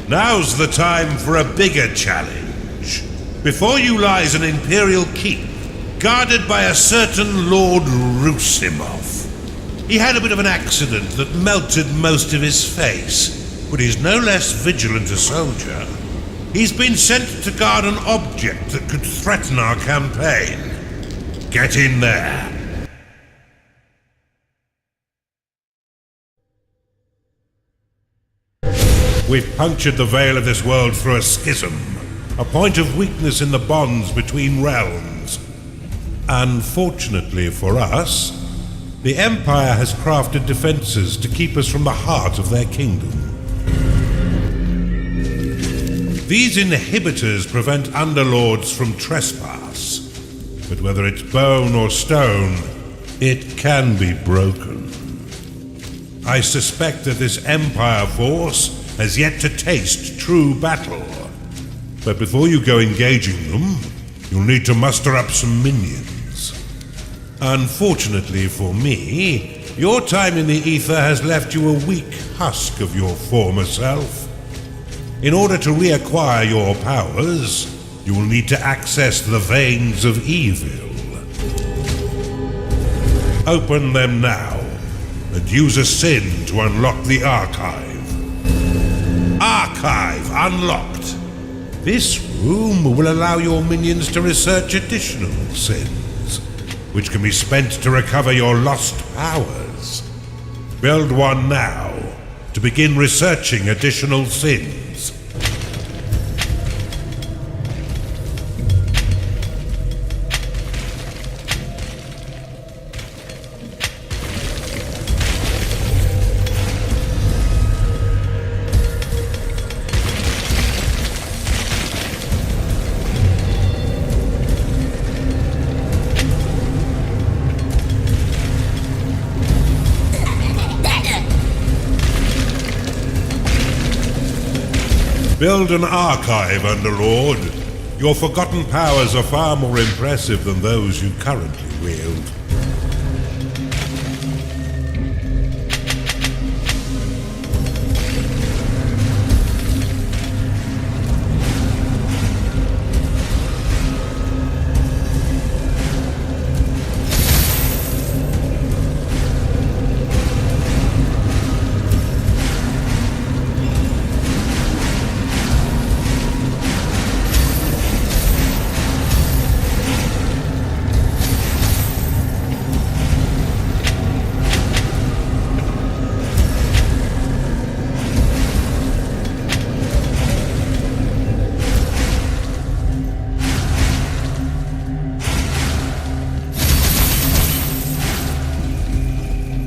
Now's the time for a bigger challenge. Before you lies an Imperial keep, guarded by a certain Lord Rusimov. He had a bit of an accident that melted most of his face, but he's no less vigilant a soldier. He's been sent to guard an object that could threaten our campaign. Get in there. We've punctured the veil of this world through a schism, a point of weakness in the bonds between realms. Unfortunately for us, the Empire has crafted defenses to keep us from the heart of their kingdom. These inhibitors prevent Underlords from trespass, but whether it's bone or stone, it can be broken. I suspect that this Empire force has yet to taste true battle. But before you go engaging them, you'll need to muster up some minions. Unfortunately for me, your time in the ether has left you a weak husk of your former self. In order to reacquire your powers, you will need to access the veins of evil. Open them now, and use a sin to unlock the archive. Archive unlocked. This room will allow your minions to research additional sins, which can be spent to recover your lost powers. Build one now to begin researching additional sins. Build an archive, Underlord. Your forgotten powers are far more impressive than those you currently wield.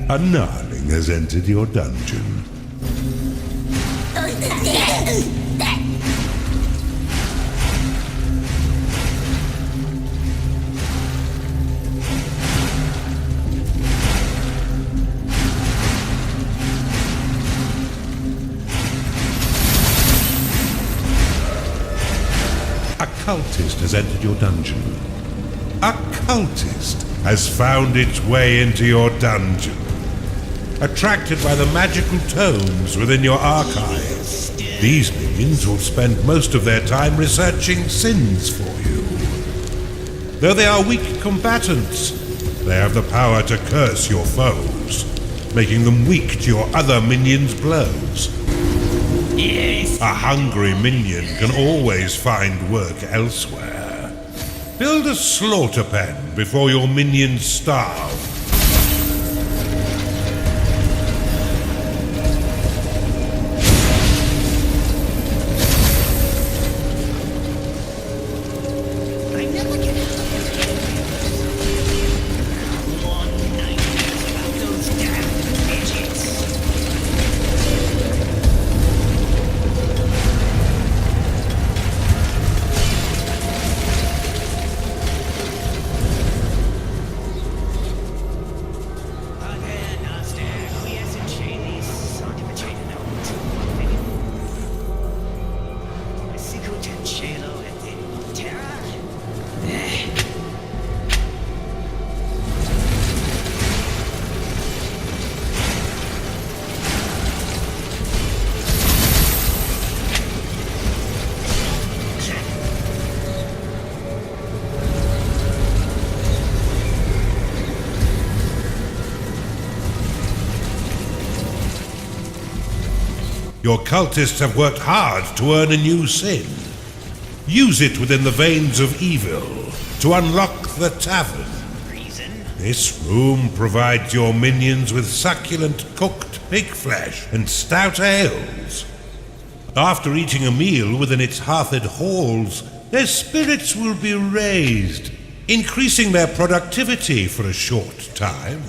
A gnarling has entered your dungeon. A cultist has entered your dungeon. A cultist has found its way into your dungeon. Attracted by the magical tomes within your archive, these minions will spend most of their time researching sins for you. Though they are weak combatants, they have the power to curse your foes, making them weak to your other minions' blows. Yes. A hungry minion can always find work elsewhere. Build a slaughter pen before your minions starve. Your cultists have worked hard to earn a new sin. Use it within the veins of evil to unlock the tavern. This room provides your minions with succulent cooked pig flesh and stout ales. After eating a meal within its hearthed halls, their spirits will be raised, increasing their productivity for a short time.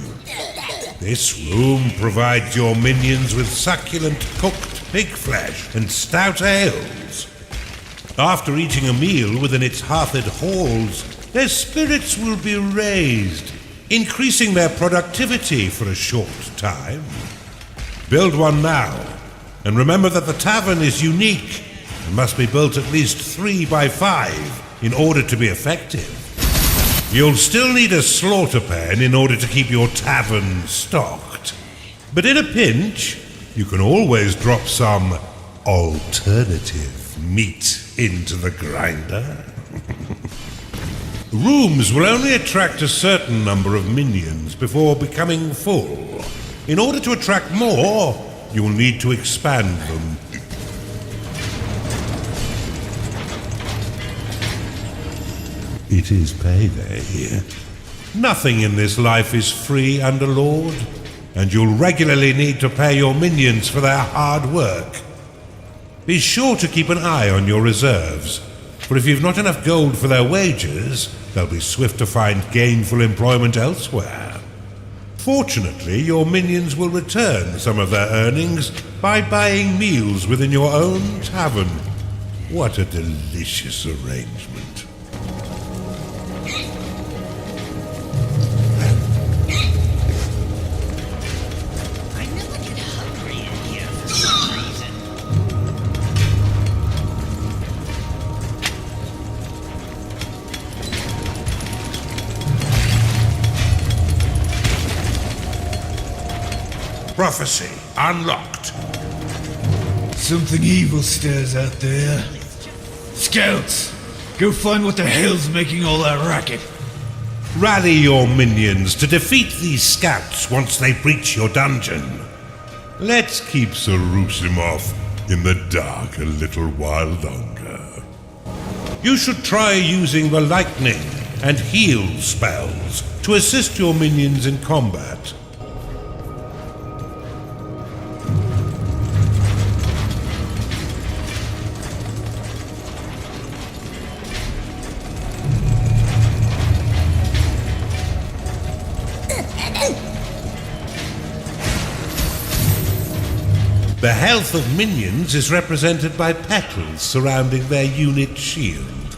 This room provides your minions with succulent cooked pig flesh and stout ales. After eating a meal within its hearthed halls, their spirits will be raised, increasing their productivity for a short time. Build one now, and remember that the tavern is unique and must be built at least 3 by 5 in order to be effective. You'll still need a slaughter pen in order to keep your tavern stocked. But in a pinch, you can always drop some alternative meat into the grinder. Rooms will only attract a certain number of minions before becoming full. In order to attract more, you will need to expand them. It is payday. Nothing in this life is free, Underlord, and you'll regularly need to pay your minions for their hard work. Be sure to keep an eye on your reserves, for if you've not enough gold for their wages, they'll be swift to find gainful employment elsewhere. Fortunately, your minions will return some of their earnings by buying meals within your own tavern. What a delicious arrangement. Prophecy unlocked. Something evil stirs out there. Scouts, go find what the hell's making all that racket. Rally your minions to defeat these scouts once they breach your dungeon. Let's keep Sarusimov in the dark a little while longer. You should try using the lightning and heal spells to assist your minions in combat. The health of minions is represented by petals surrounding their unit shield.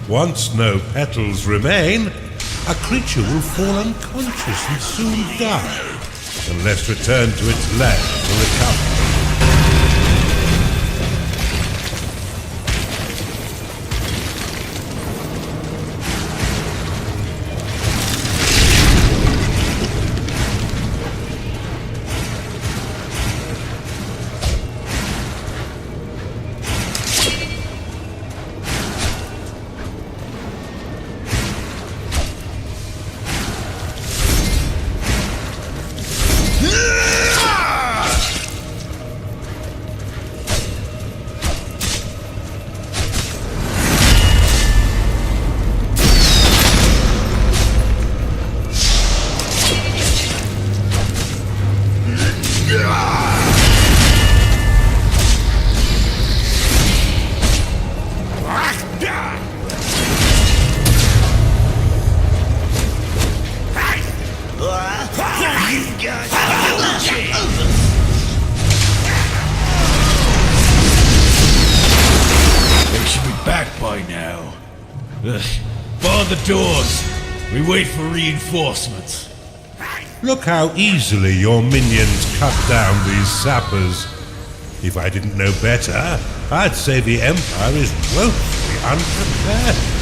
Once no petals remain, a creature will fall unconscious and soon die, unless returned to its lair to recover. Bar the doors. We wait for reinforcements. Look how easily your minions cut down these sappers. If I didn't know better, I'd say the Empire is woefully unprepared.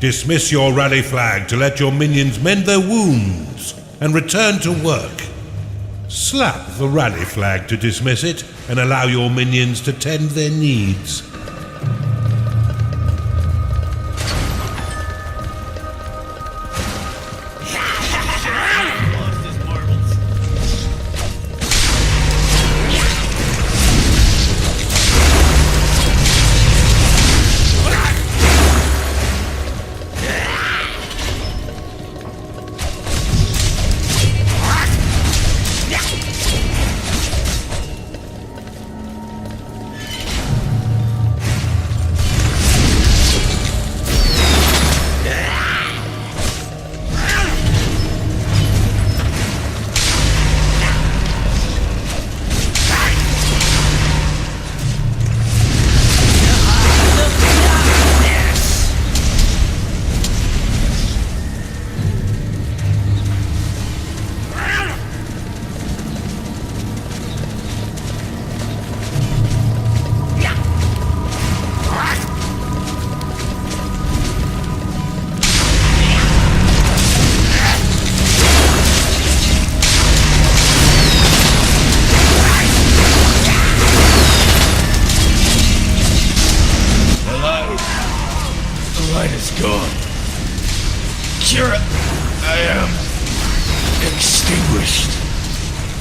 Dismiss your rally flag to let your minions mend their wounds and return to work. Slap the rally flag to dismiss it and allow your minions to tend their needs.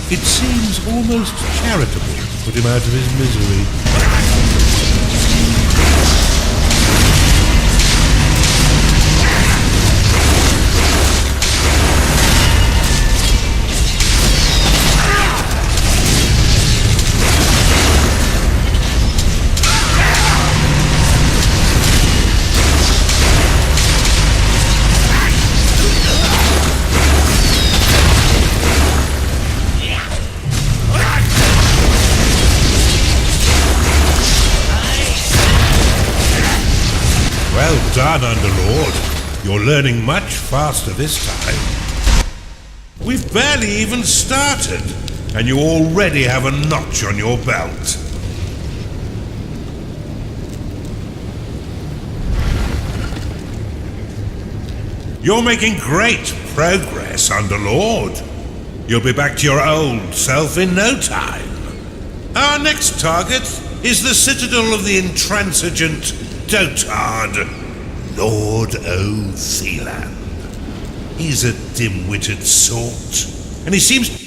It seems almost charitable to put him out of his misery. Well done, Underlord. You're learning much faster this time. We've barely even started, and you already have a notch on your belt. You're making great progress, Underlord. You'll be back to your old self in no time. Our next target is the citadel of the intransigent dotard, Lord O'Theland. He's a dim-witted sort, and he seems...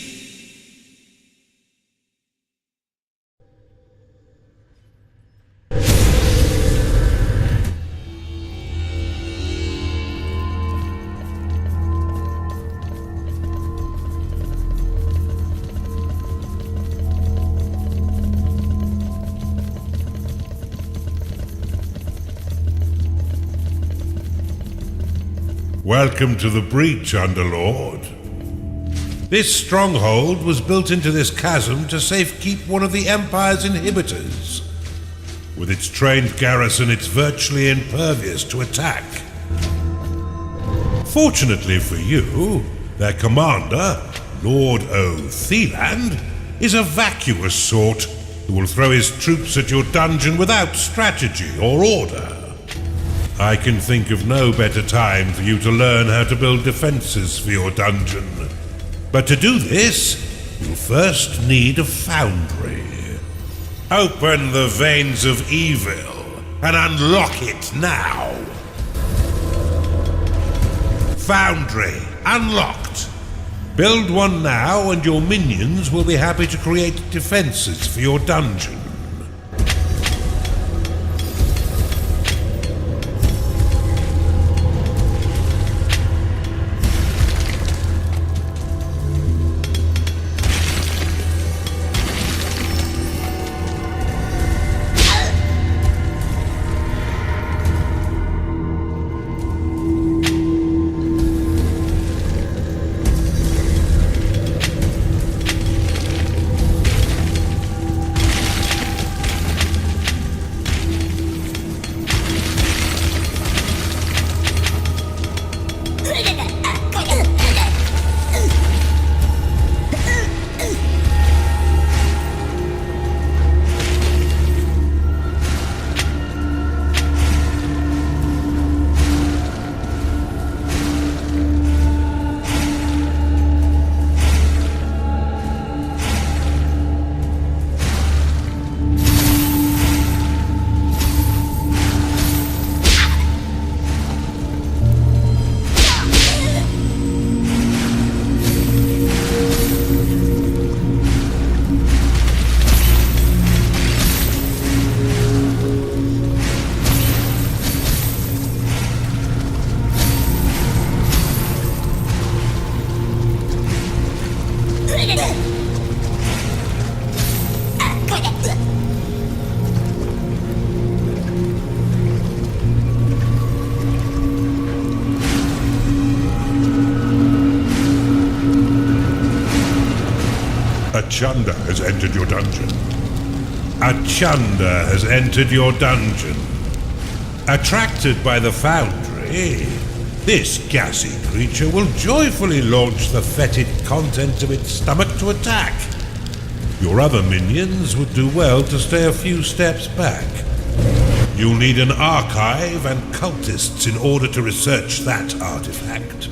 Welcome to the breach, Underlord. This stronghold was built into this chasm to safekeep one of the Empire's inhibitors. With its trained garrison, it's virtually impervious to attack. Fortunately for you, their commander, Lord O'Theland, is a vacuous sort who will throw his troops at your dungeon without strategy or order. I can think of no better time for you to learn how to build defenses for your dungeon. But to do this, you'll first need a foundry. Open the veins of evil and unlock it now. Foundry unlocked. Build one now and your minions will be happy to create defenses for your dungeon. A Chunder has entered your dungeon. A Chunder has entered your dungeon. Attracted by the foundry, this gassy creature will joyfully launch the fetid contents of its stomach to attack. Your other minions would do well to stay a few steps back. You'll need an archive and cultists in order to research that artifact.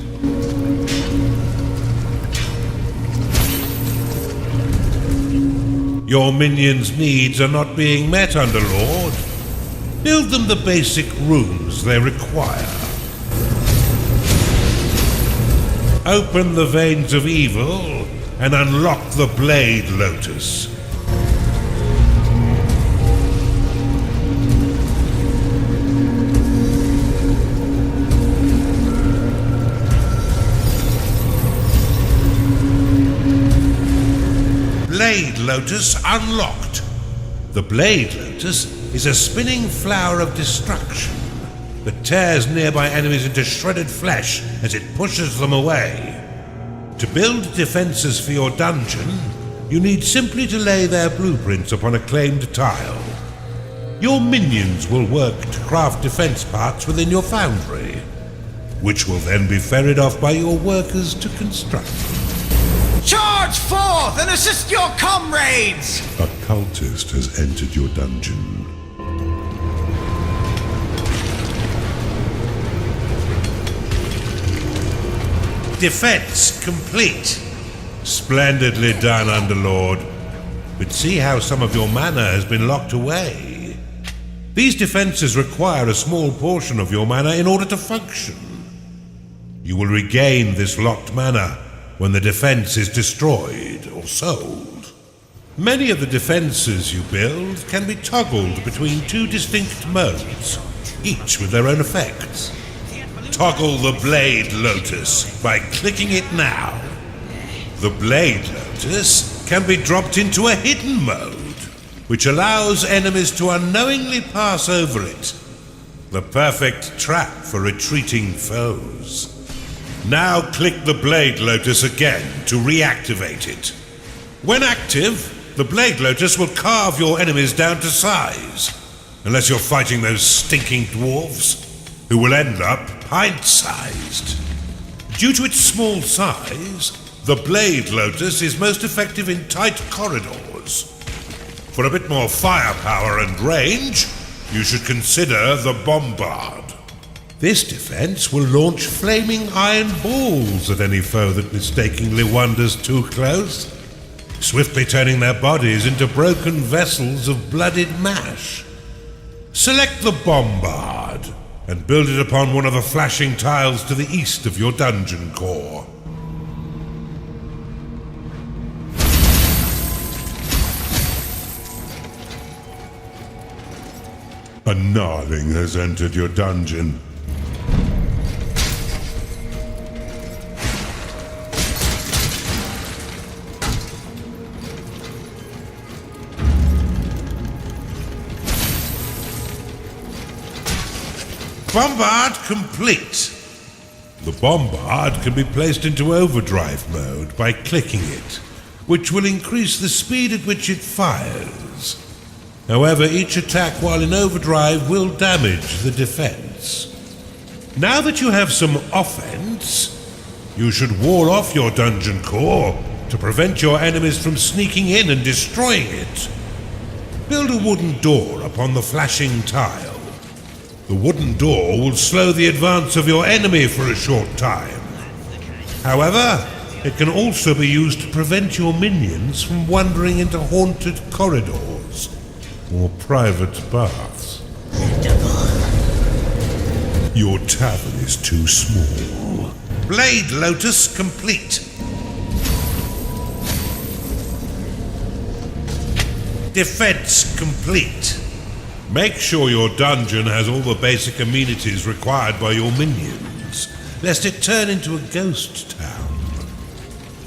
Your minions' needs are not being met, Underlord. Build them the basic rooms they require. Open the veins of evil and unlock the Blade Lotus. Blade Lotus unlocked. The Blade Lotus is a spinning flower of destruction that tears nearby enemies into shredded flesh as it pushes them away. To build defenses for your dungeon, you need simply to lay their blueprints upon a claimed tile. Your minions will work to craft defense parts within your foundry, which will then be ferried off by your workers to construct. Charge forth and assist your comrades! A cultist has entered your dungeon. Defense complete. Splendidly done, Underlord. But see how some of your mana has been locked away. These defenses require a small portion of your mana in order to function. You will regain this locked mana when the defense is destroyed or sold. Many of the defenses you build can be toggled between two distinct modes, each with their own effects. Toggle the Blade Lotus by clicking it now. The Blade Lotus can be dropped into a hidden mode, which allows enemies to unknowingly pass over it. The perfect trap for retreating foes. Now click the Blade Lotus again to reactivate it. When active, the Blade Lotus will carve your enemies down to size, unless you're fighting those stinking dwarves, who will end up pint-sized. Due to its small size, the Blade Lotus is most effective in tight corridors. For a bit more firepower and range, you should consider the Bombard. This defense will launch flaming iron balls at any foe that mistakenly wanders too close, swiftly turning their bodies into broken vessels of blooded mash. Select the Bombard and build it upon one of the flashing tiles to the east of your dungeon core. A Gnarling has entered your dungeon. Bombard complete. The Bombard can be placed into overdrive mode by clicking it, which will increase the speed at which it fires. However, each attack while in overdrive will damage the defense. Now that you have some offense, you should wall off your dungeon core to prevent your enemies from sneaking in and destroying it. Build a wooden door upon the flashing tile. The wooden door will slow the advance of your enemy for a short time. However, it can also be used to prevent your minions from wandering into haunted corridors or private baths. Your tavern is too small. Blade Lotus complete. Defense complete. Make sure your dungeon has all the basic amenities required by your minions, lest it turn into a ghost town.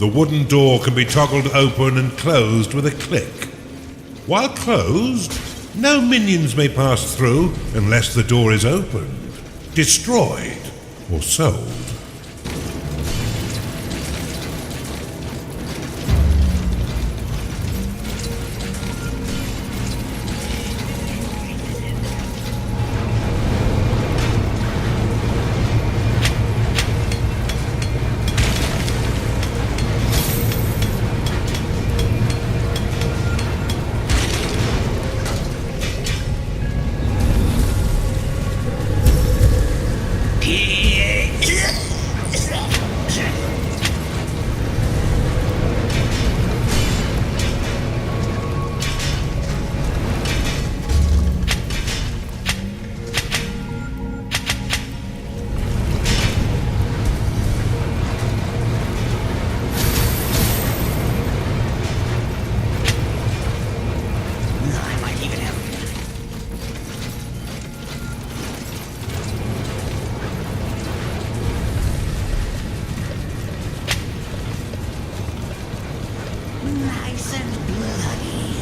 The wooden door can be toggled open and closed with a click. While closed, no minions may pass through unless the door is opened, destroyed, or sold. Nice and bloody.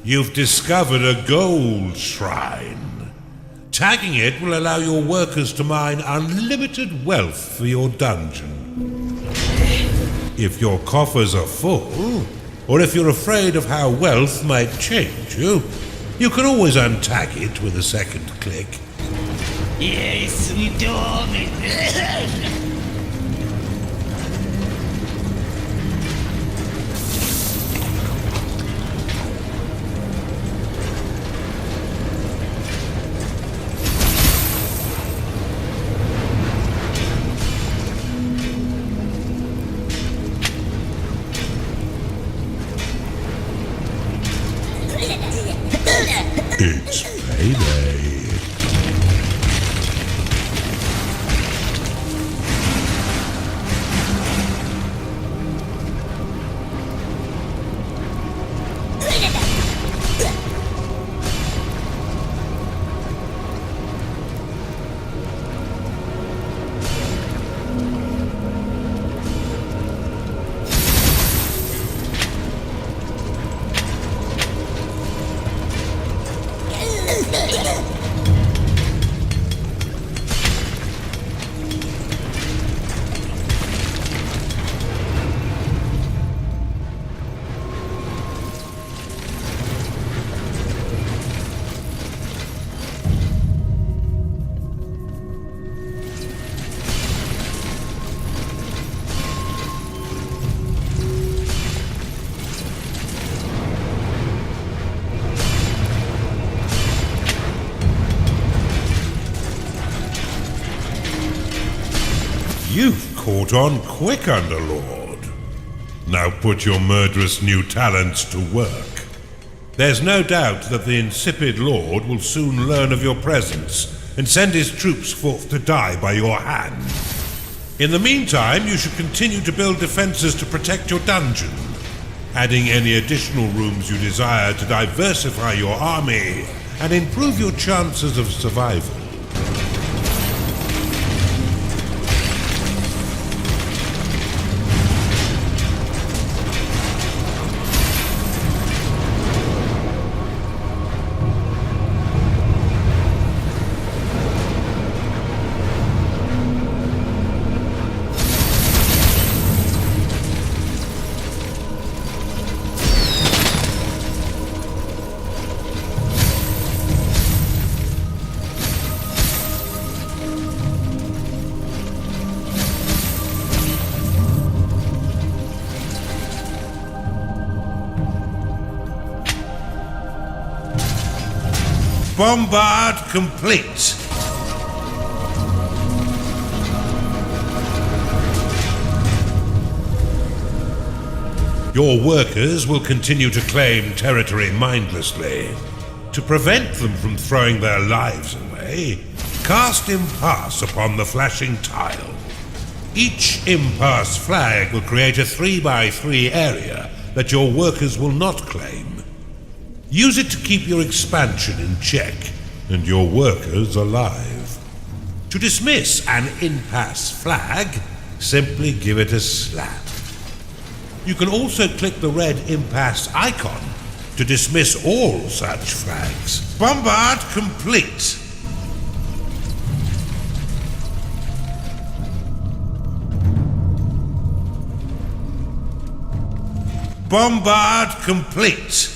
You've discovered a gold shrine. Tagging it will allow your workers to mine unlimited wealth for your dungeon. If your coffers are full, or if you're afraid of how wealth might change you, you can always untag it with a second click. Yes, you told me. It's payday. You've caught on quick, Underlord. Now put your murderous new talents to work. There's no doubt that the insipid Lord will soon learn of your presence and send his troops forth to die by your hand. In the meantime, you should continue to build defenses to protect your dungeon, adding any additional rooms you desire to diversify your army and improve your chances of survival. Bombard complete. Your workers will continue to claim territory mindlessly. To prevent them from throwing their lives away, cast Impasse upon the flashing tile. Each impasse flag will create a 3x3 area that your workers will not claim. Use it to keep your expansion in check and your workers alive. To dismiss an impasse flag, simply give it a slap. You can also click the red impasse icon to dismiss all such flags. Bombard complete. Bombard complete.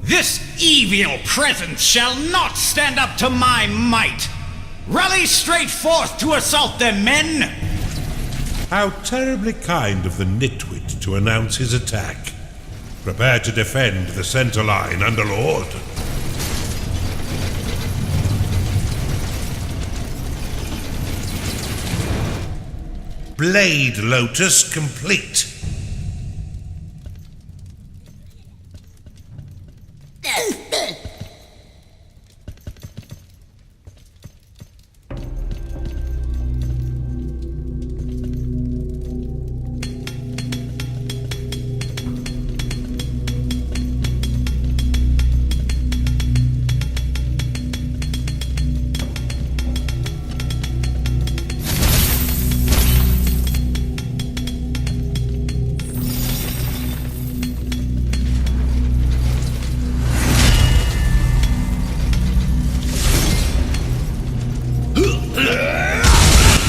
This evil presence shall not stand up to my might. Rally straight forth to assault them, men! How terribly kind of the nitwit to announce his attack. Prepare to defend the center line, Underlord. Blade Lotus complete.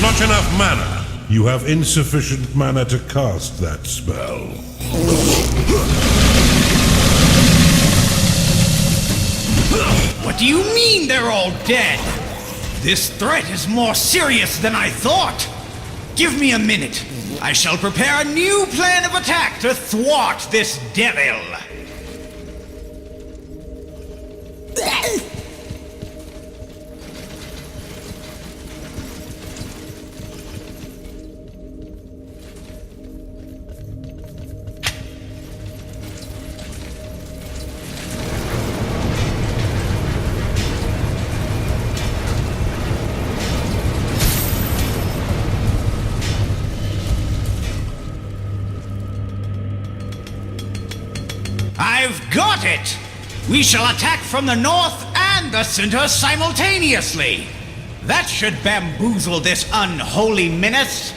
Not enough mana. You have insufficient mana to cast that spell. What do you mean they're all dead? This threat is more serious than I thought. Give me a minute. I shall prepare a new plan of attack to thwart this devil. I've got it! We shall attack from the north and the center simultaneously. That should bamboozle this unholy menace.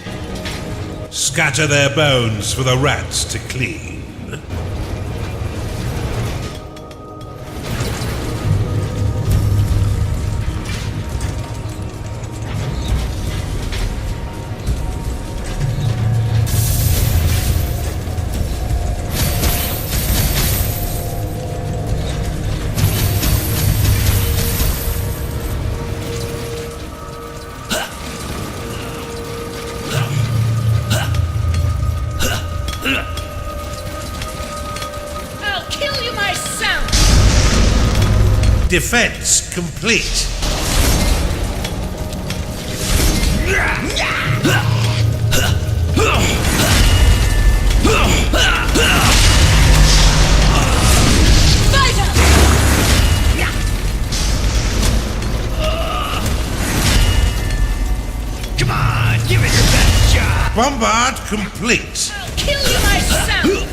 Scatter their bones for the rats to clean. I'll kill you myself! Defense complete. Come on, give it your best shot! Bombard complete. I'll kill you myself!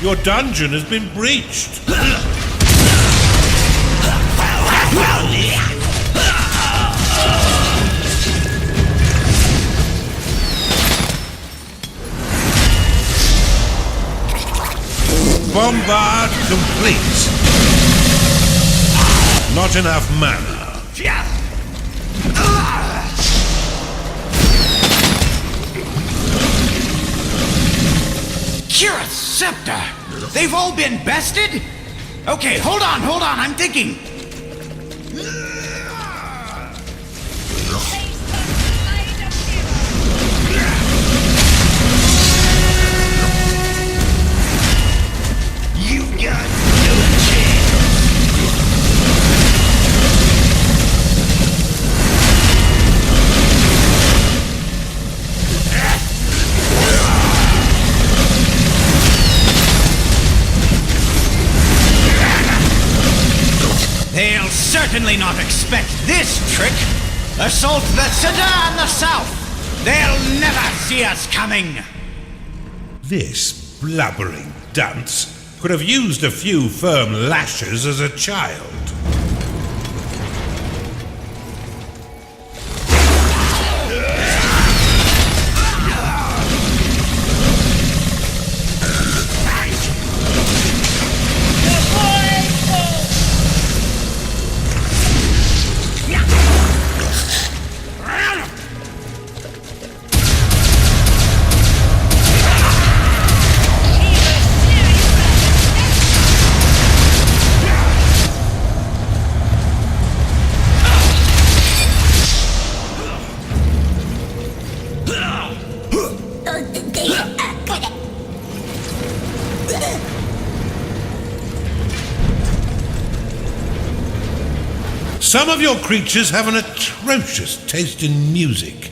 Your dungeon has been breached. Bombard complete. Not enough mana. Kira's scepter! They've all been bested? Okay, hold on, I'm thinking. You got no chance. certainly not expect this trick. Assault the center and the south. They'll never see us coming. This blubbering dunce could have used a few firm lashes as a child. Some of your creatures have an atrocious taste in music.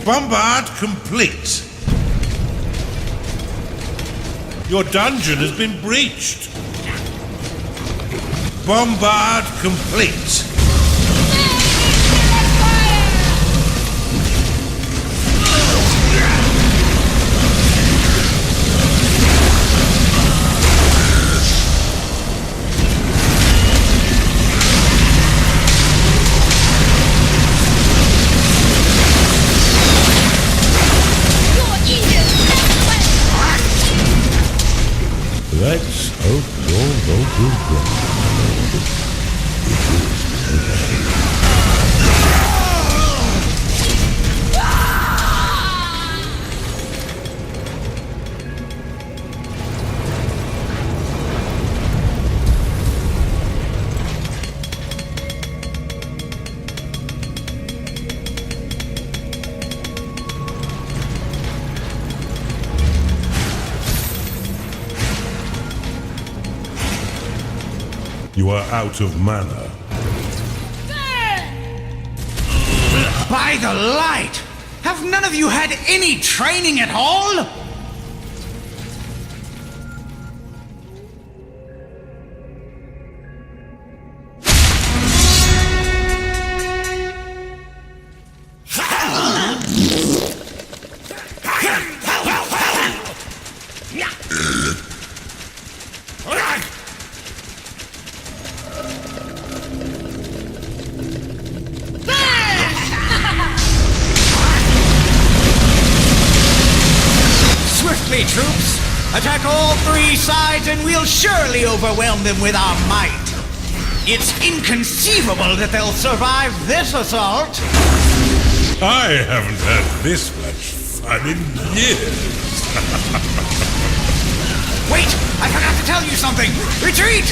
Bombard complete. Your dungeon has been breached. Bombard complete. Let's hope your local ground You are out of mana. By the light! Have none of you had any training at all? Troops, attack all three sides and we'll surely overwhelm them with our might. It's inconceivable that they'll survive this assault. I haven't had this much fun in years. Wait, I forgot to tell you something. Retreat!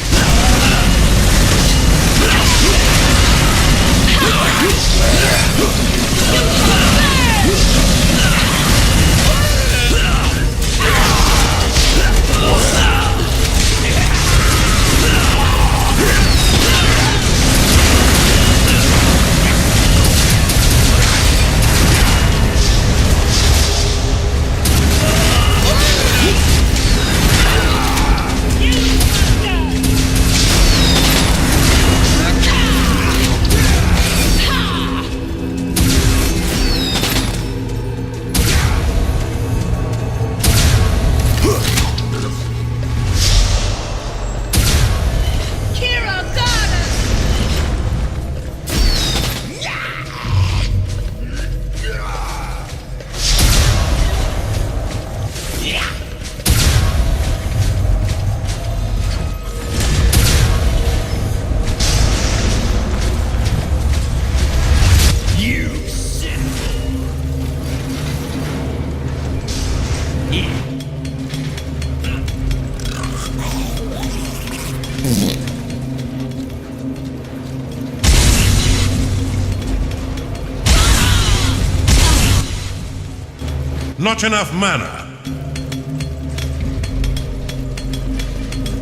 Not enough mana.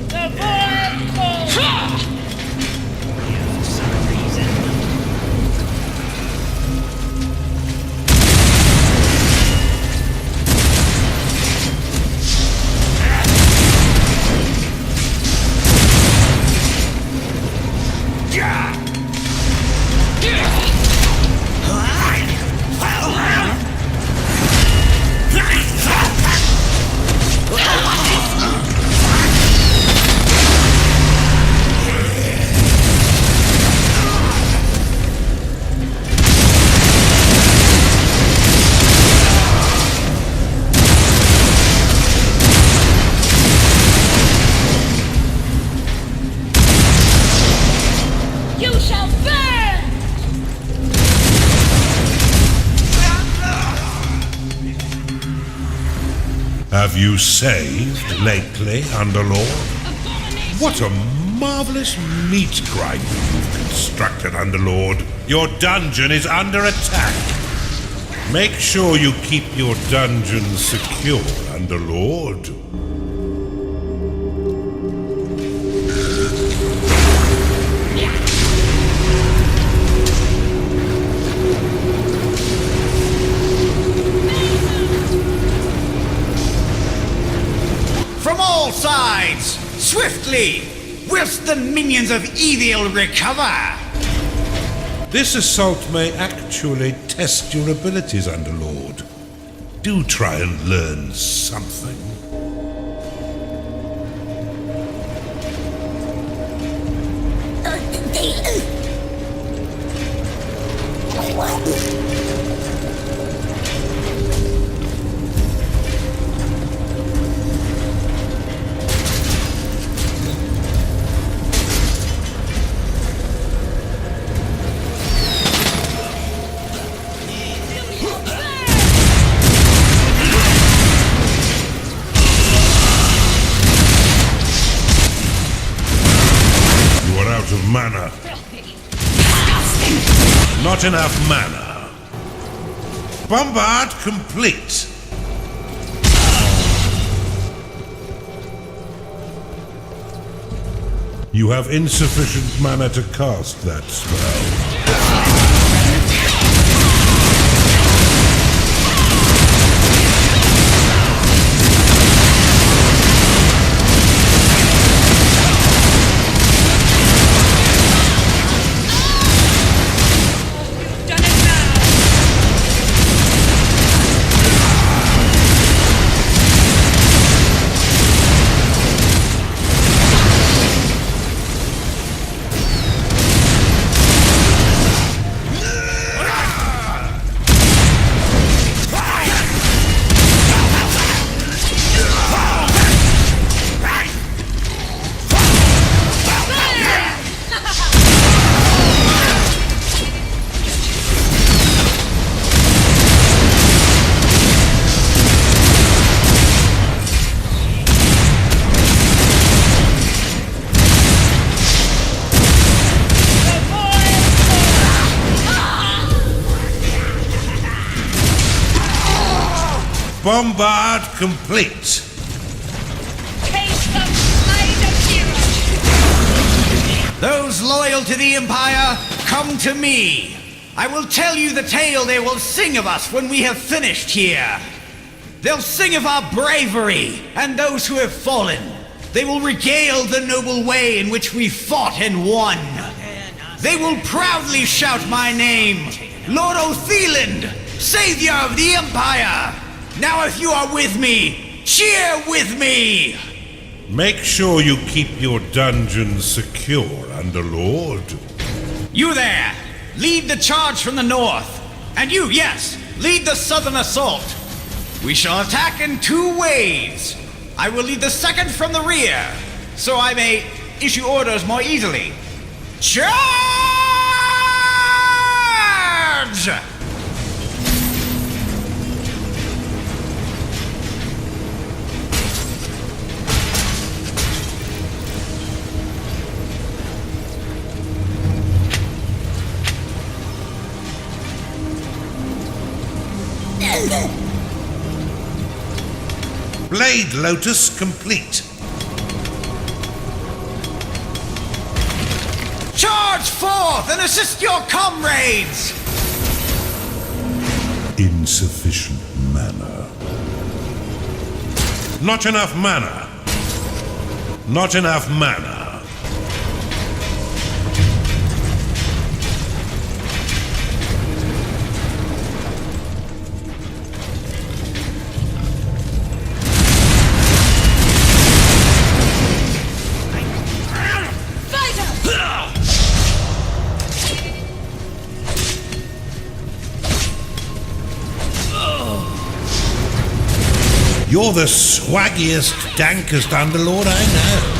The void calls. For some reason. You shall burn! Have you saved lately, Underlord? Abomination! What a marvelous meat grinder you've constructed, Underlord. Your dungeon is under attack. Make sure you keep your dungeon secure, Underlord. From all sides, swiftly, whilst the minions of evil recover. This assault may actually test your abilities, Underlord. Do try and learn something. You are out of mana. Not enough mana. Bombard complete. You have insufficient mana to cast that spell. You've done it now! Bombard complete. Taste the might of heroes! Those loyal to the Empire, come to me. I will tell you the tale they will sing of us when we have finished here. They'll sing of our bravery and those who have fallen. They will regale the noble way in which we fought and won. They will proudly shout my name, Lord Otheland, Savior of the Empire. Now if you are with me, cheer with me! Make sure you keep your dungeon secure, Underlord. You there, lead the charge from the north. And you, yes, lead the southern assault. We shall attack in two ways. I will lead the second from the rear, so I may issue orders more easily. Charge! Blade Lotus complete. Charge forth and assist your comrades! Insufficient mana. Not enough mana. Not enough mana. You're the swaggiest, dankest Underlord I know.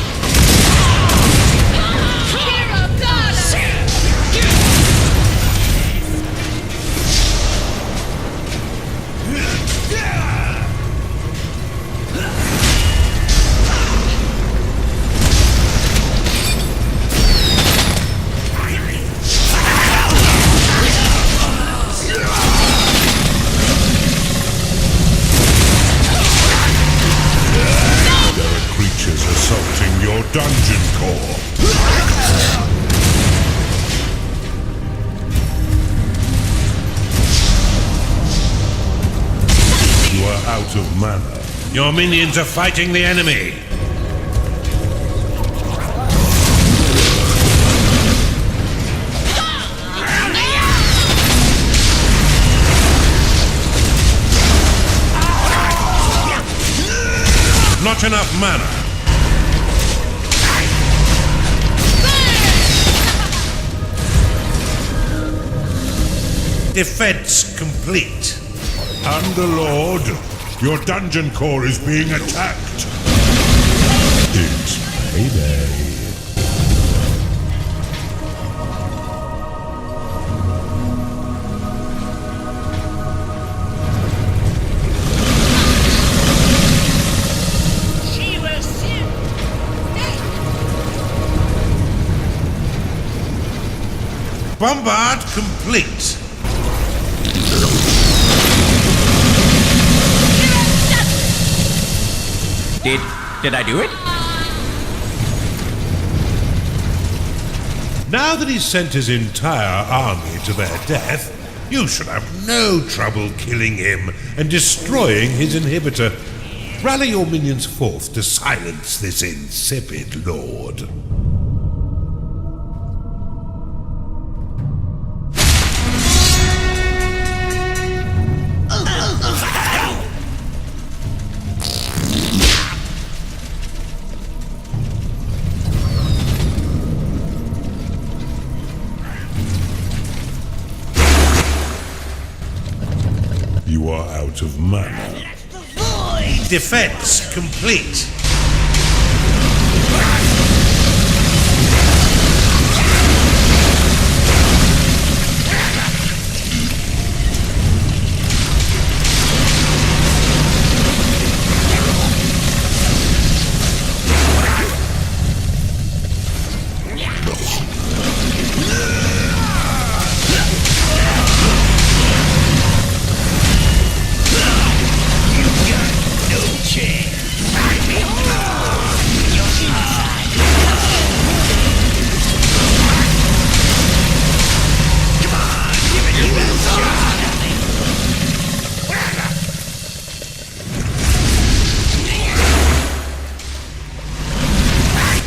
Assaulting your dungeon core. You are out of mana. Your minions are fighting the enemy. Not enough mana. Defense complete. Underlord, your dungeon core is being attacked. It's payday. She will sin. Bombard complete. Did I do it? Now that he's sent his entire army to their death, you should have no trouble killing him and destroying his inhibitor. Rally your minions forth to silence this insipid lord. You are out of mana. Defense complete.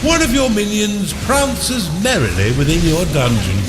One of your minions prances merrily within your dungeon.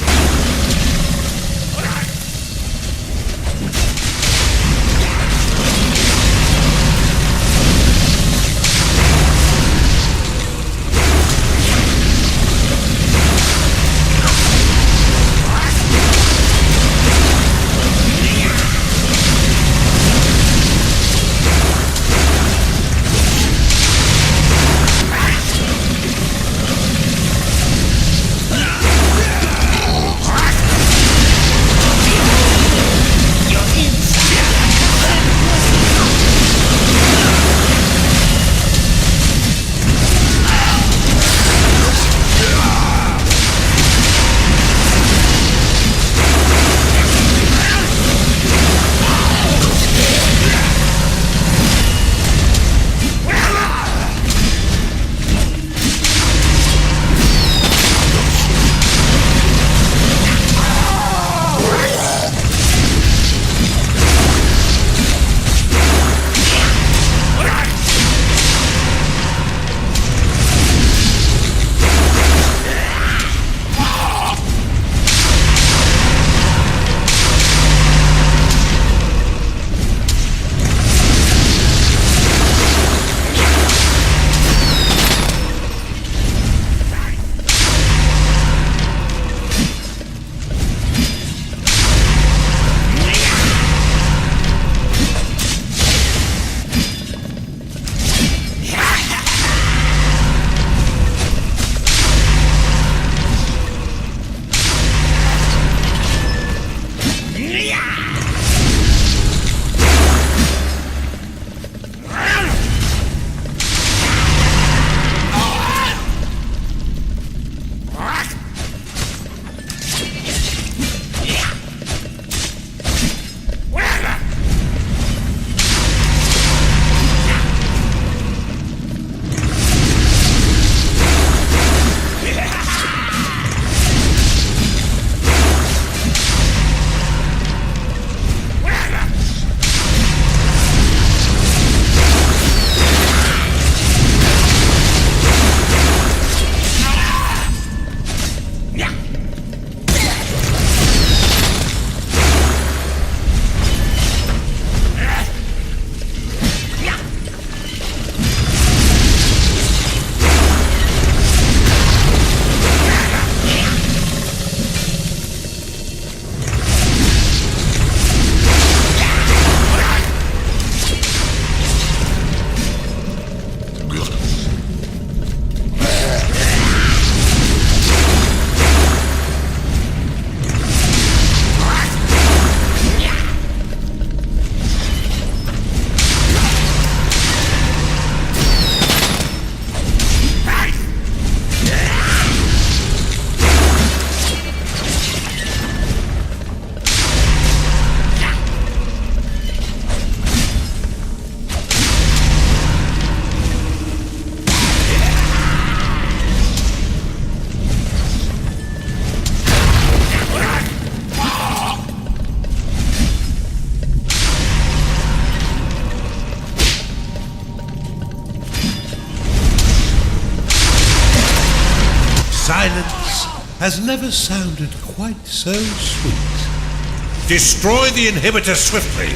Silence has never sounded quite so sweet. Destroy the inhibitor swiftly.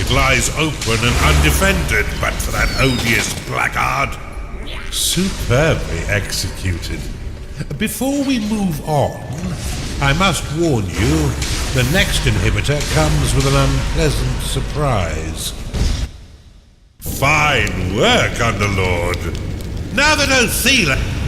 It lies open and undefended, but for that odious blackguard. Superbly executed. Before we move on, I must warn you, the next inhibitor comes with an unpleasant surprise. Fine work, Underlord. Now that Othela...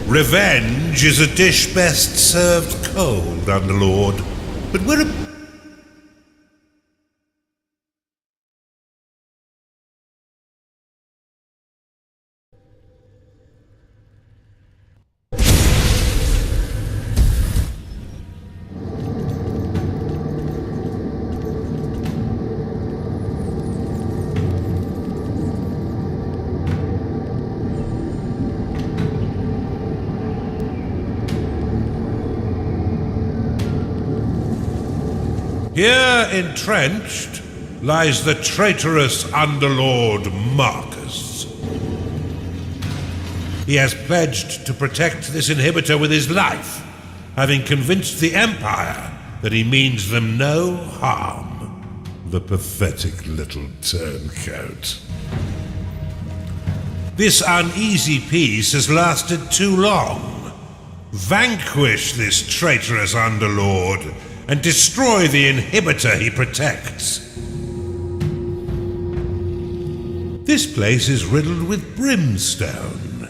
Revenge is a dish best served cold, Underlord. But we're a... Here entrenched lies the traitorous Underlord Marcus. He has pledged to protect this inhibitor with his life, having convinced the Empire that he means them no harm. The pathetic little turncoat. This uneasy peace has lasted too long. Vanquish this traitorous Underlord and destroy the inhibitor he protects. This place is riddled with brimstone.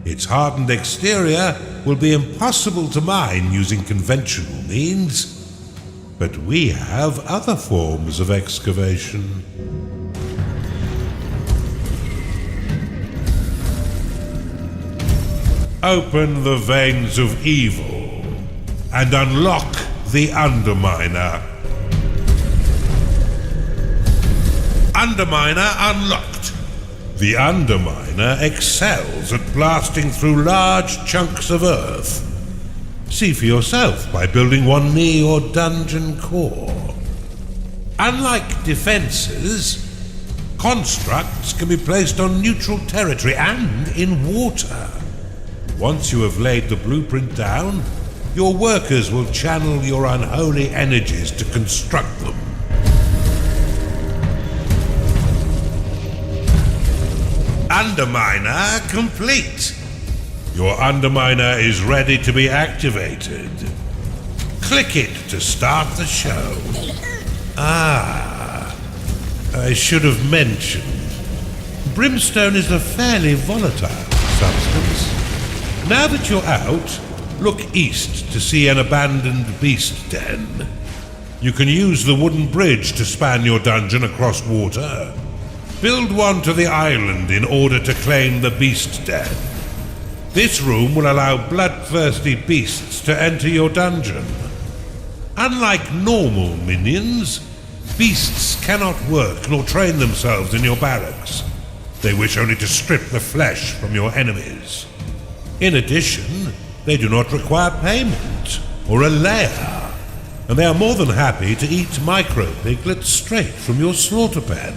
Its hardened exterior will be impossible to mine using conventional means, but we have other forms of excavation. Open the veins of evil and unlock the Underminer. Underminer unlocked. The Underminer excels at blasting through large chunks of earth. See for yourself by building one near your dungeon core. Unlike defenses, constructs can be placed on neutral territory and in water. Once you have laid the blueprint down, your workers will channel your unholy energies to construct them. Underminer complete. Your Underminer is ready to be activated. Click it to start the show. I should have mentioned. Brimstone is a fairly volatile substance. Now that you're out, look east to see an abandoned beast den. You can use the wooden bridge to span your dungeon across water. Build one to the island in order to claim the beast den. This room will allow bloodthirsty beasts to enter your dungeon. Unlike normal minions, beasts cannot work nor train themselves in your barracks. They wish only to strip the flesh from your enemies. In addition, they do not require payment or a lair, and they are more than happy to eat micro-piglets straight from your slaughter pen.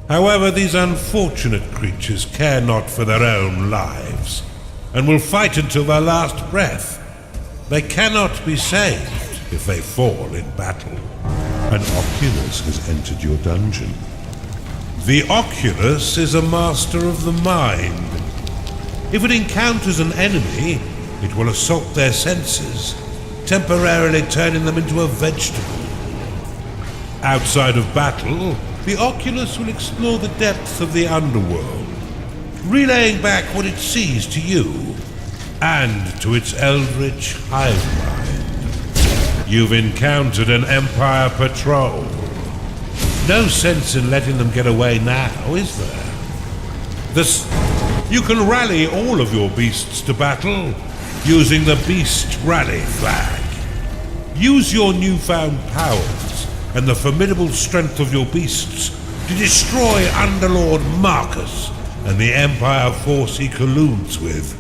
However, these unfortunate creatures care not for their own lives, and will fight until their last breath. They cannot be saved if they fall in battle. An Oculus has entered your dungeon. The Oculus is a master of the mind. If it encounters an enemy, it will assault their senses, temporarily turning them into a vegetable. Outside of battle, the Oculus will explore the depths of the underworld, relaying back what it sees to you and to its eldritch hive mind. You've encountered an Empire patrol. No sense in letting them get away now, is there? You can rally all of your beasts to battle using the Beast Rally flag. Use your newfound powers and the formidable strength of your beasts to destroy Underlord Marcus and the Empire force he colludes with.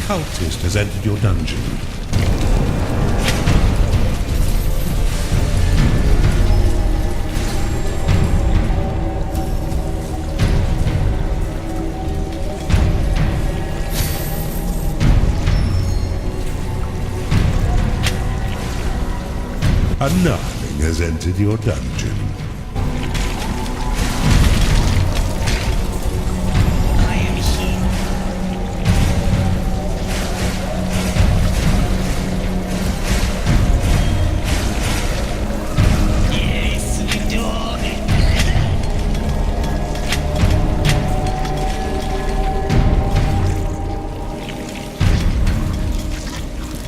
Cultist has entered your dungeon. A Nihling has entered your dungeon. I am here. Yes, we dog.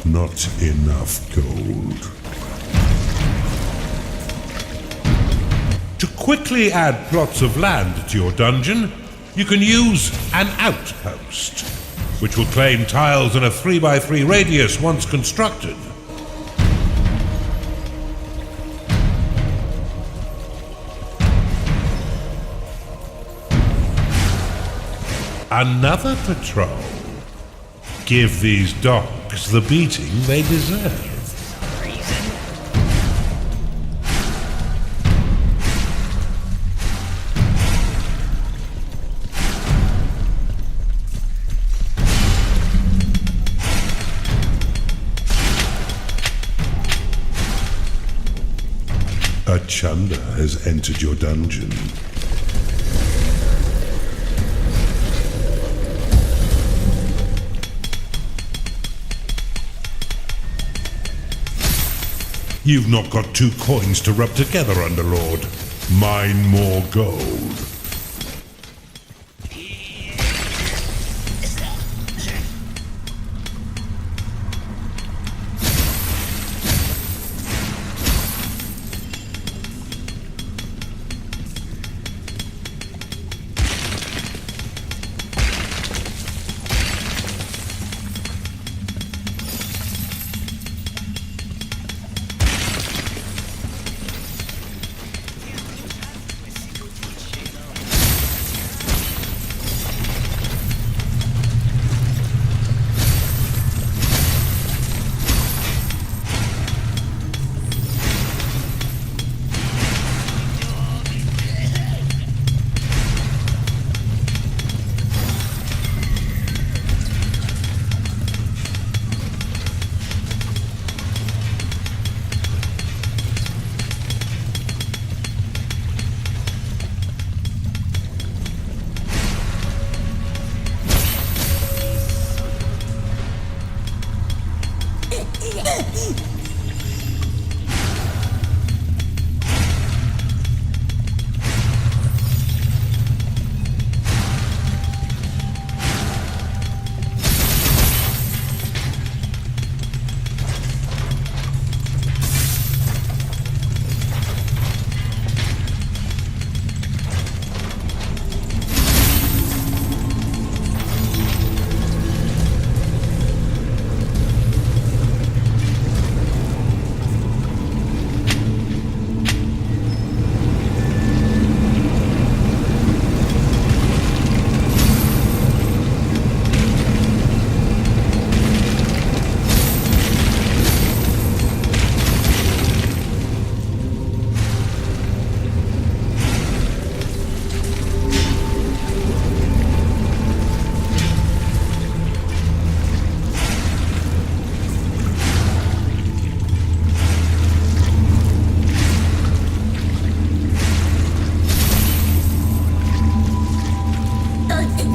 Not enough gold. To quickly add plots of land to your dungeon, you can use an outpost, which will claim tiles in a 3x3 radius once constructed. Another patrol. Give these dogs the beating they deserve. A Chunder has entered your dungeon. You've not got 2 coins to rub together, Underlord. Mine more gold.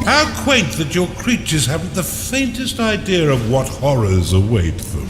How quaint that your creatures haven't the faintest idea of what horrors await them.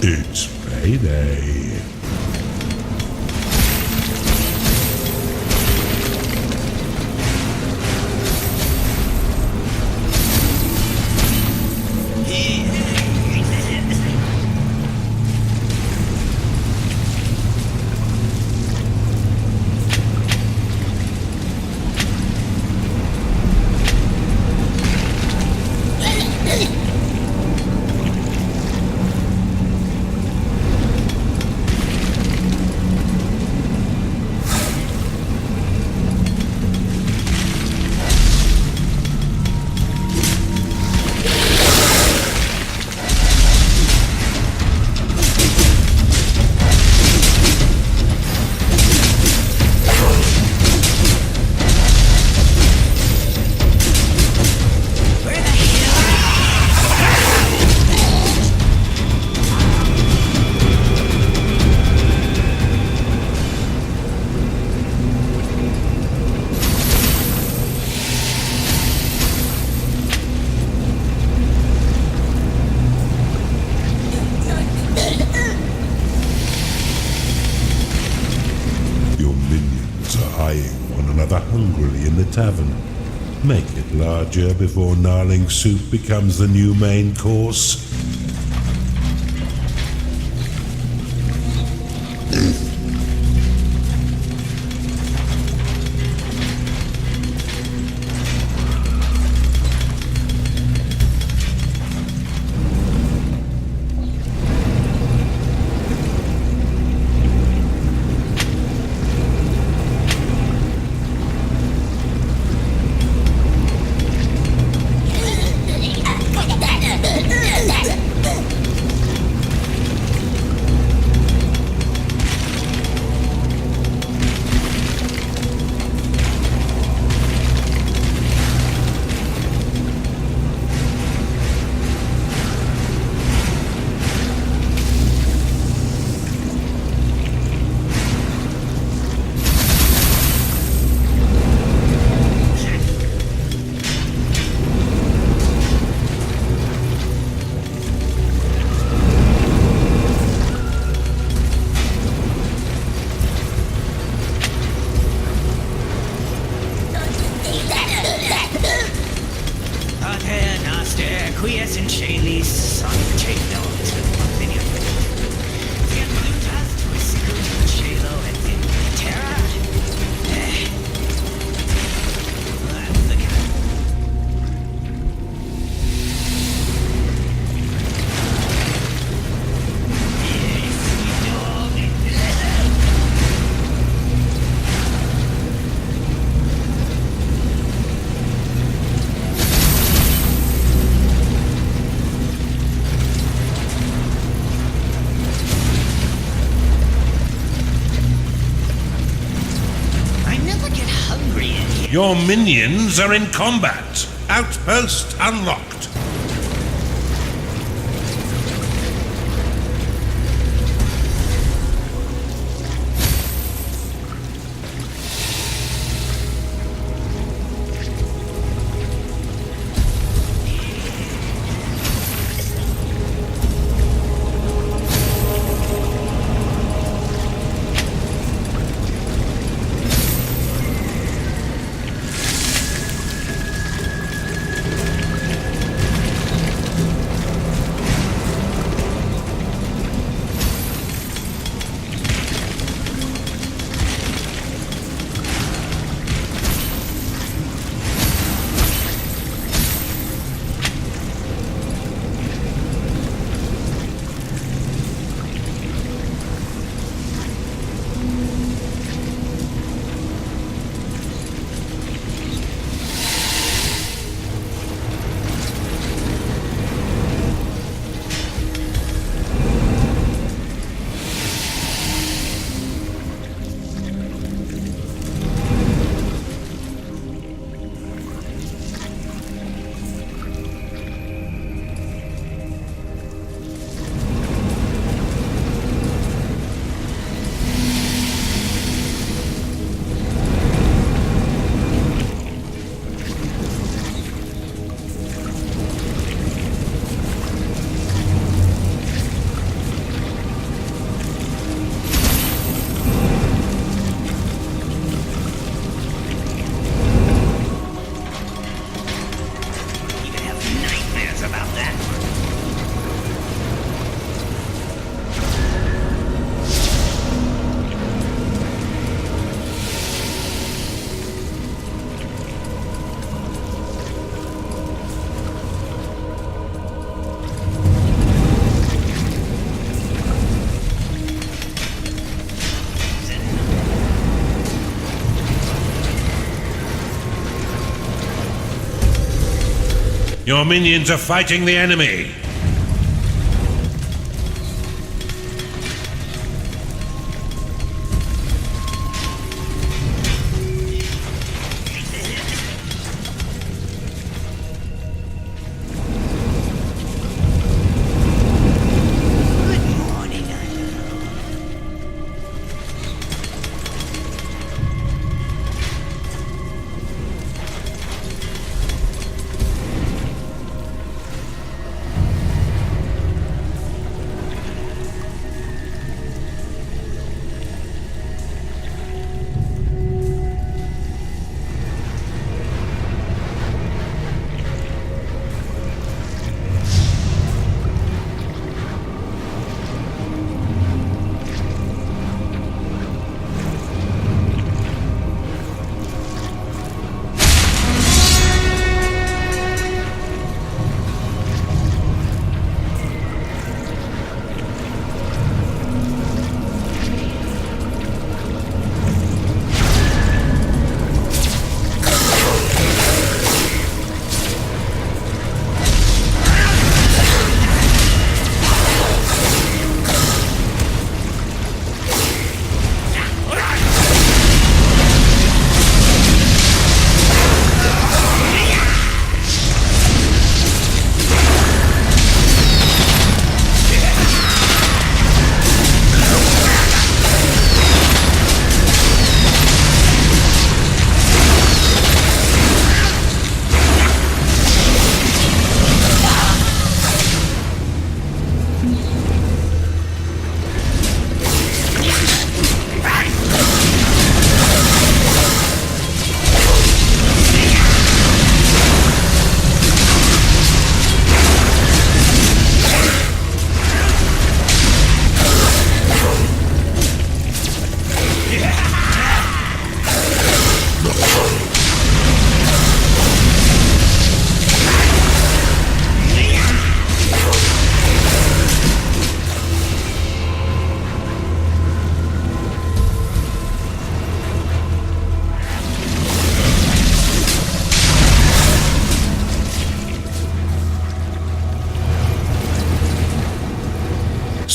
It's payday. Hungrily in the tavern. Make it larger before gnarling soup becomes the new main course. Your minions are in combat. Outpost unlocked. Your minions are fighting the enemy.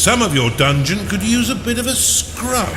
Some of your dungeon could use a bit of a scrub.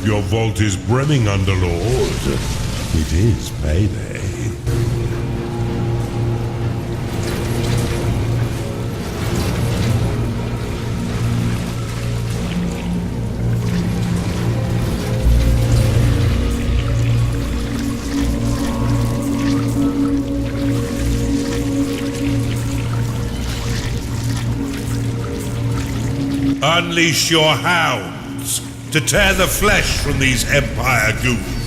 your vault is brimming, Underlord. It is payday. Unleash your hounds to tear the flesh from these Empire goons.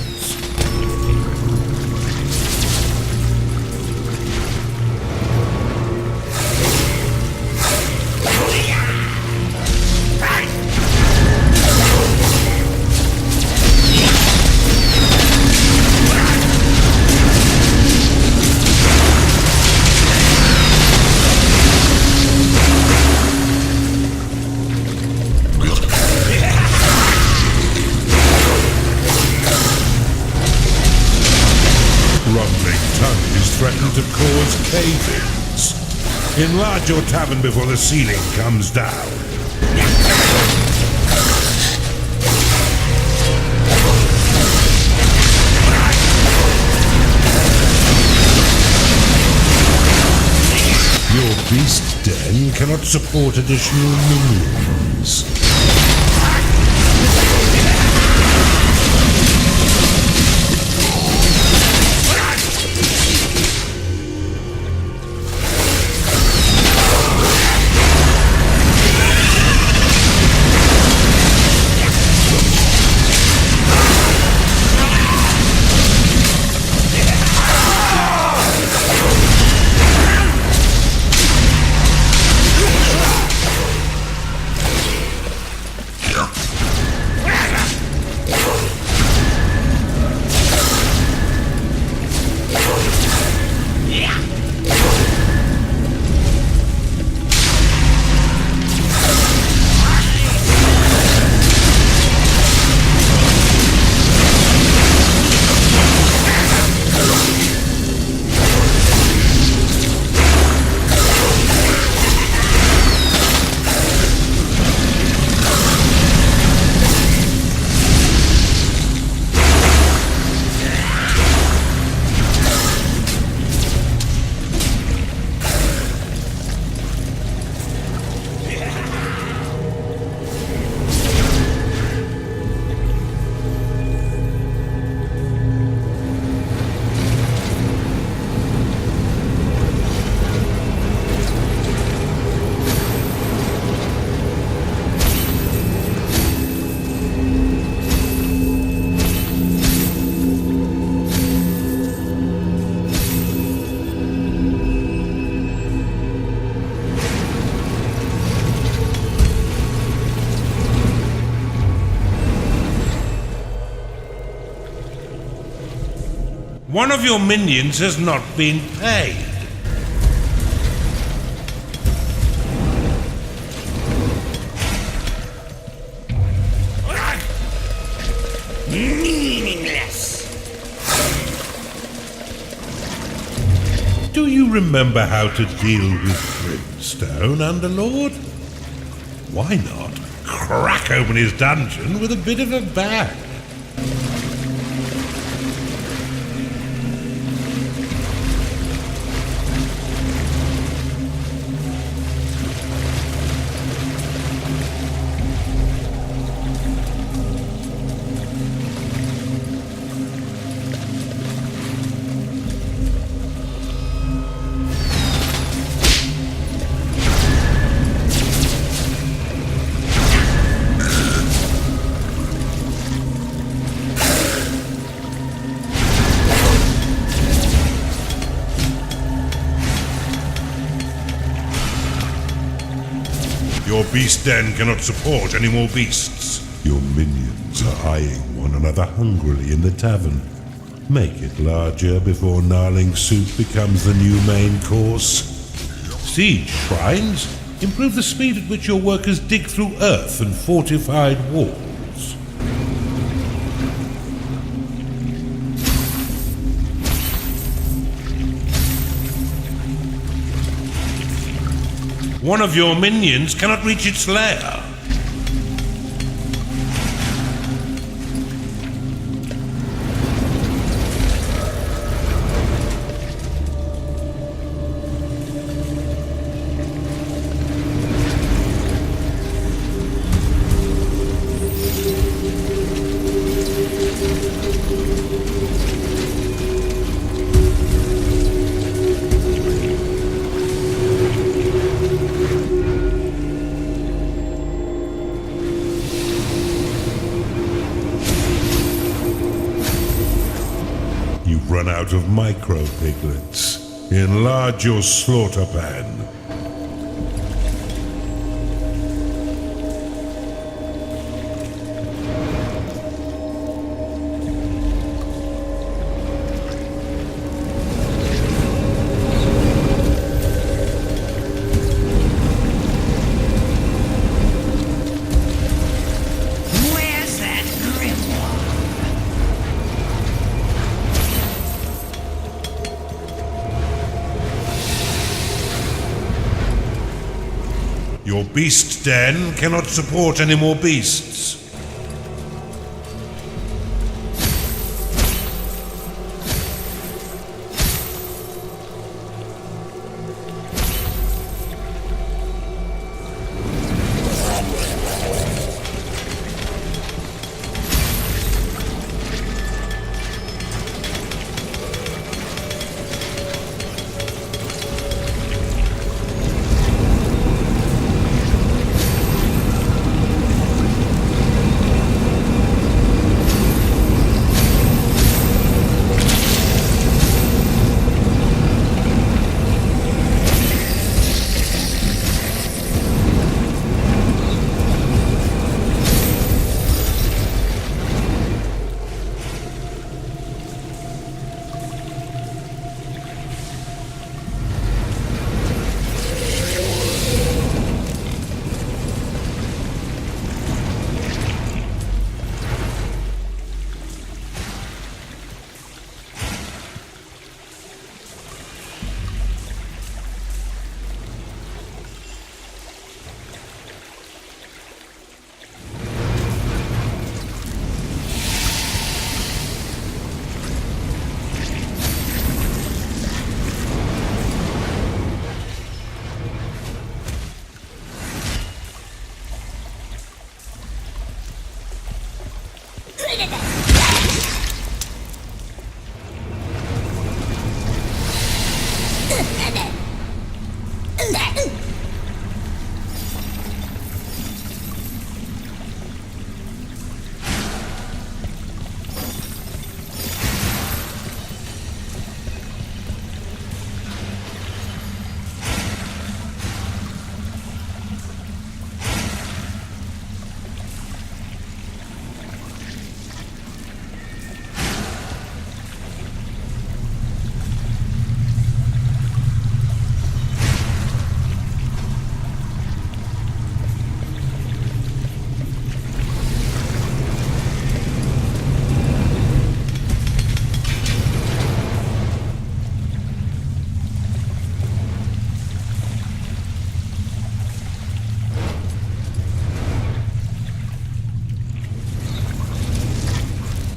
Threaten to cause cave-ins. Enlarge your tavern before the ceiling comes down. Your beast den cannot support additional minions. One of your minions has not been paid. Meaningless. Do you remember how to deal with brimstone, Underlord? Why not crack open his dungeon with a bit of a bang? Your beast den cannot support any more beasts. Your minions are eyeing one another hungrily in the tavern. Make it larger before gnarling soup becomes the new main course. Siege shrines improve the speed at which your workers dig through earth and fortified walls. One of your minions cannot reach its lair. run out of micro-piglets. Enlarge your slaughter pan. Where's that grimoire? Your beast den cannot support any more beasts.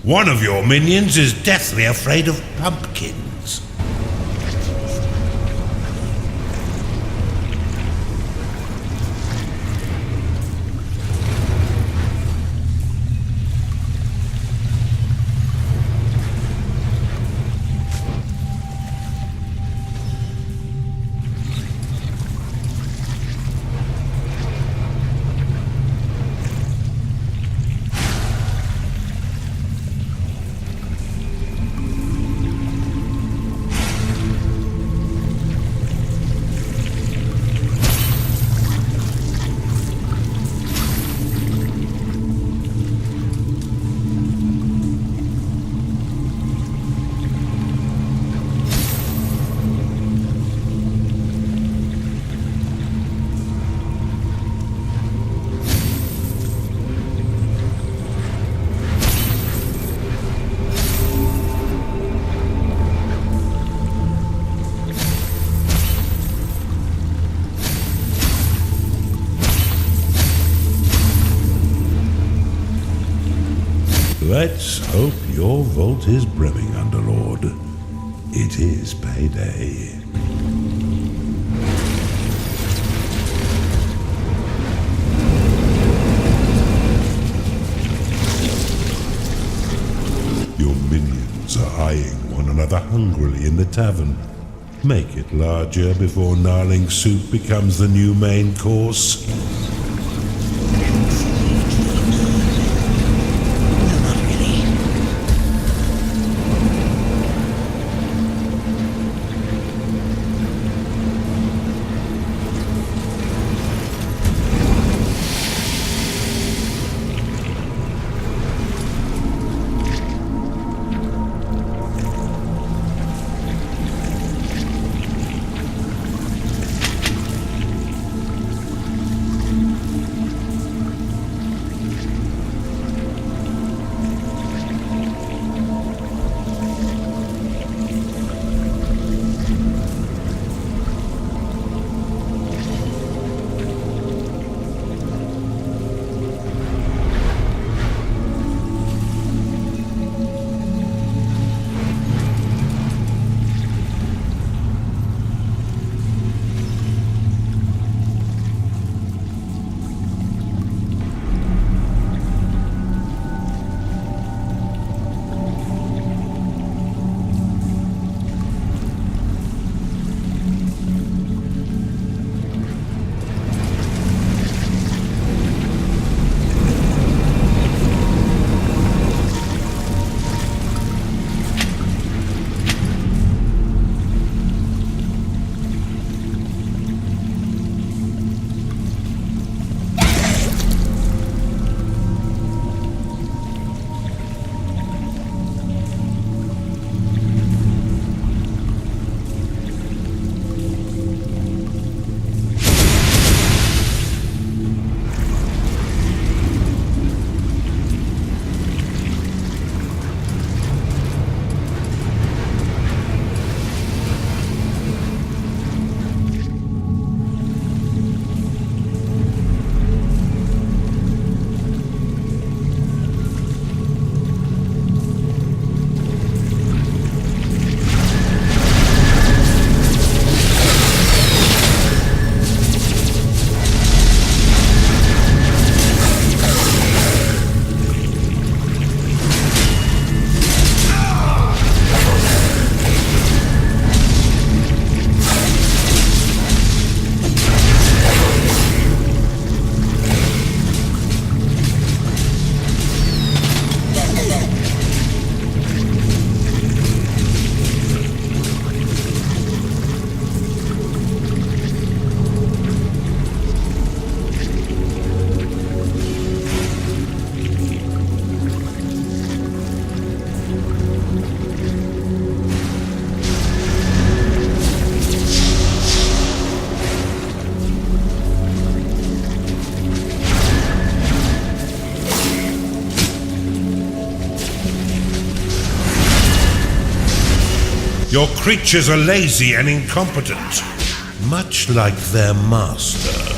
One of your minions is deathly afraid of pumpkins. Let's hope your vault is brimming, Underlord. It is payday. Your minions are eyeing one another hungrily in the tavern. Make it larger before gnarling soup becomes the new main course. Your creatures are lazy and incompetent, much like their master.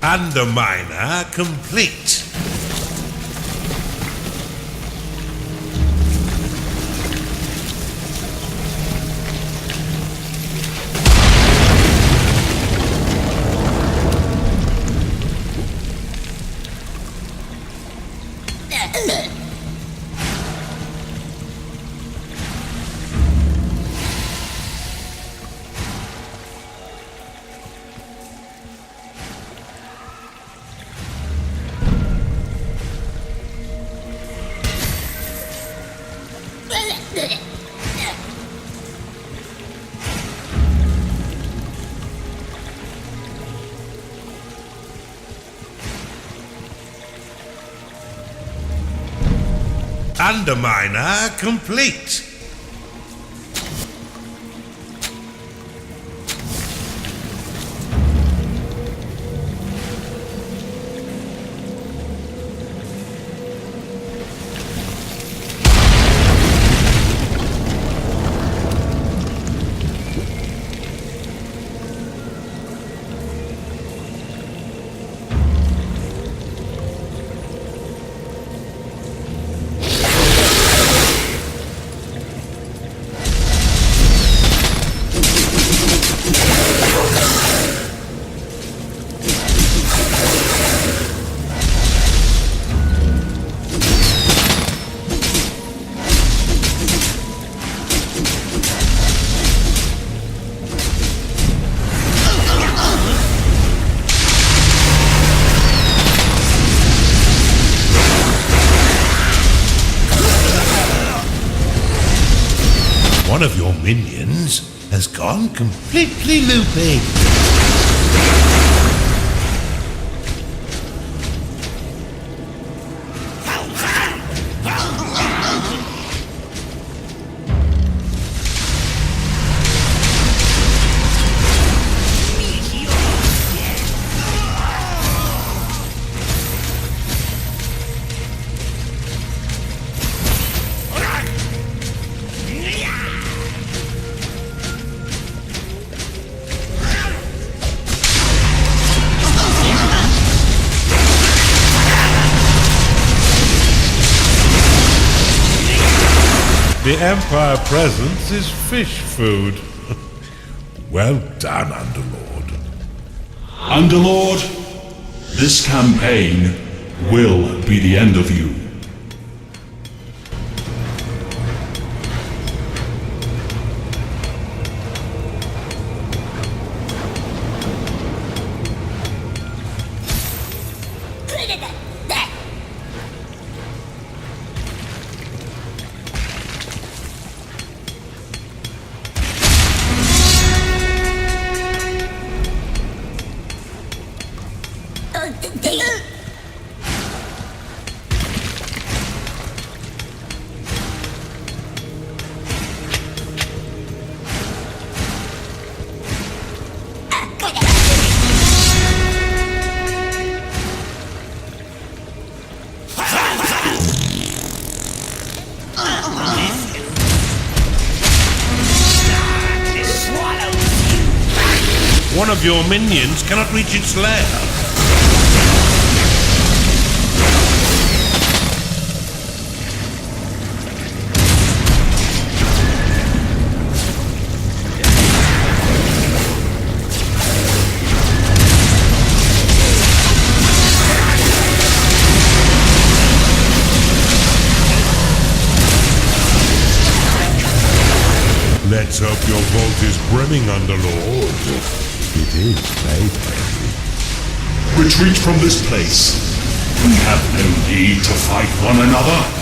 Underminer complete. Underminer complete. One of your minions has gone completely loopy. The Empire presence is fish food. Well done, Underlord. Underlord, this campaign will be the end of you. One of your minions cannot reach its lair. Let's hope your vault is brimming, Underlord. It is, maybe. Retreat from this place. We have no need to fight one another.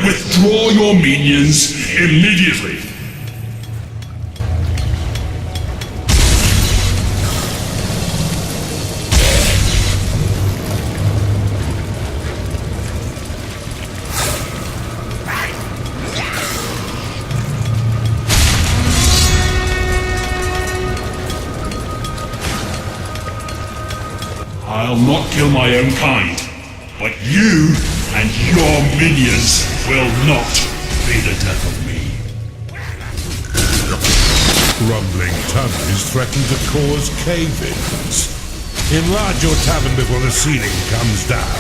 Withdraw your minions immediately. I'll not kill my own kind, but you and your minions will not be the death of me. Rumbling tummies threaten to cause cave-ins. Enlarge your tavern before the ceiling comes down.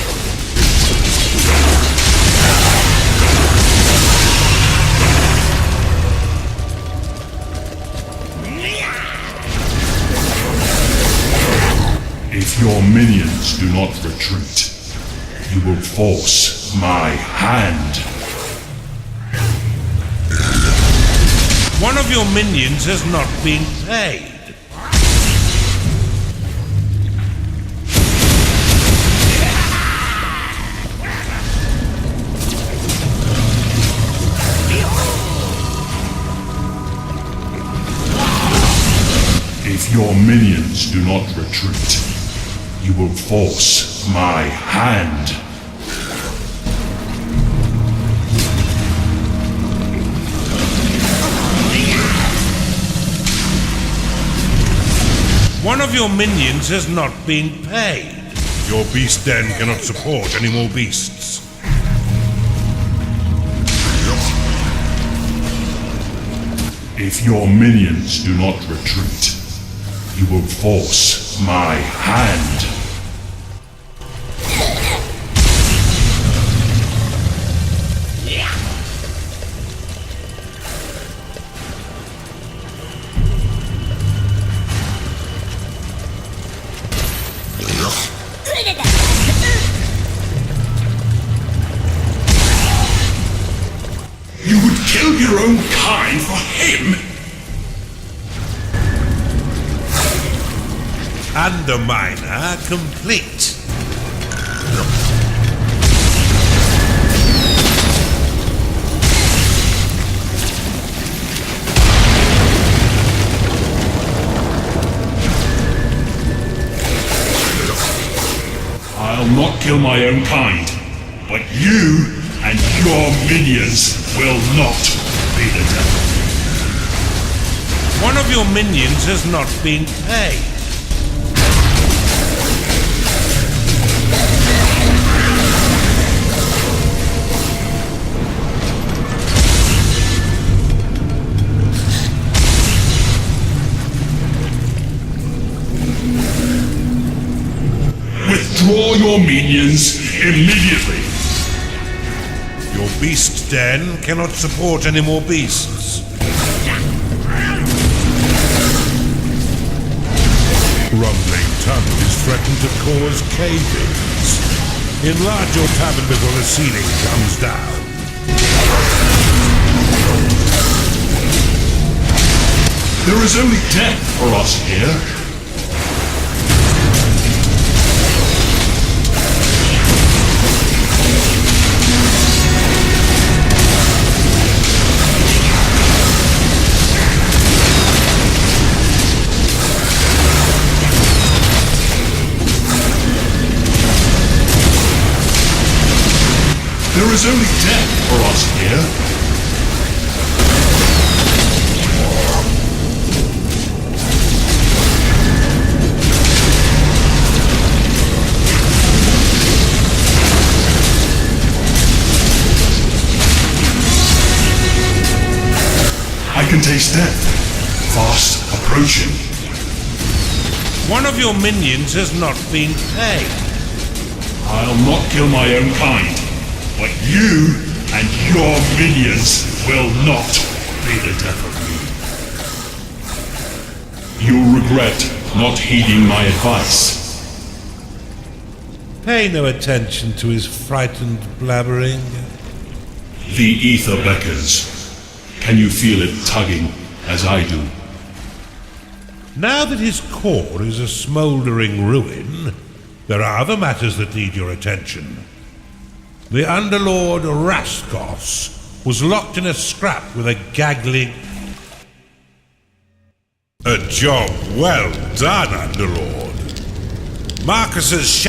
If your minions do not retreat, you will force my hand. One of your minions has not been paid. If your minions do not retreat, you will force my hand. One of your minions has not been paid. Your beast den cannot support any more beasts. If your minions do not retreat, you will force my hand. You would kill your own kind for him? Underminer complete. I'll not kill my own kind, but you and your minions will not be the devil. One of your minions has not been paid. Withdraw your minions immediately. Your beast den cannot support any more beasts. Rumbling tunnels threaten to cause cave-ins. Enlarge your tavern before the ceiling comes down. There is only death for us here. There is only death for us here. I can taste death, fast approaching. One of your minions has not been paid. I'll not kill my own kind, but you and your minions will not be the death of me. You'll regret not heeding my advice. Pay no attention to his frightened blabbering. The ether beckons. Can you feel it tugging as I do? Now that his core is a smouldering ruin, there are other matters that need your attention. The Underlord Raskos was locked in a scrap with a gaggling... A job well done, Underlord. Marcus's